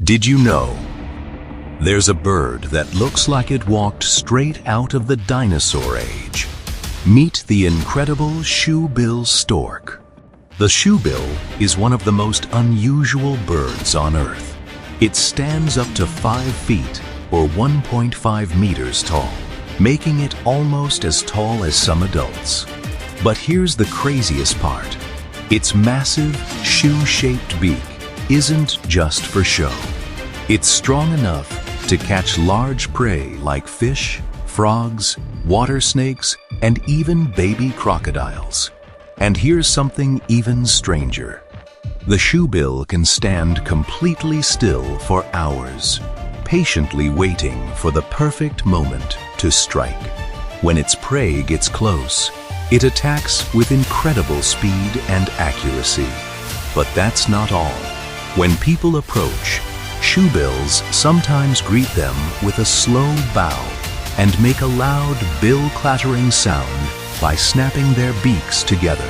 Did you know? There's a bird that looks like it walked straight out of the dinosaur age. Meet the incredible shoebill stork. The shoebill is one of the most unusual birds on Earth. It stands up to 5 feet or 1.5 meters tall, making it almost as tall as some adults. But here's the craziest part. Its massive, shoe-shaped beak isn't just for show. It's strong enough to catch large prey like fish, frogs, water snakes, and even baby crocodiles. And here's something even stranger. The shoebill can stand completely still for hours, patiently waiting for the perfect moment to strike. When its prey gets close, it attacks with incredible speed and accuracy. But that's not all. When people approach, shoebills sometimes greet them with a slow bow and make a loud bill-clattering sound by snapping their beaks together.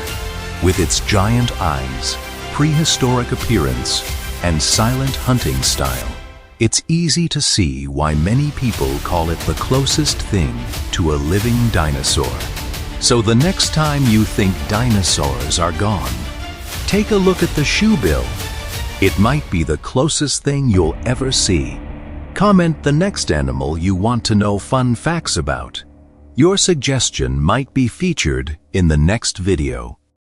With its giant eyes, prehistoric appearance, and silent hunting style, it's easy to see why many people call it the closest thing to a living dinosaur. So the next time you think dinosaurs are gone, take a look at the shoebill. It might be the closest thing you'll ever see. Comment the next animal you want to know fun facts about. Your suggestion might be featured in the next video.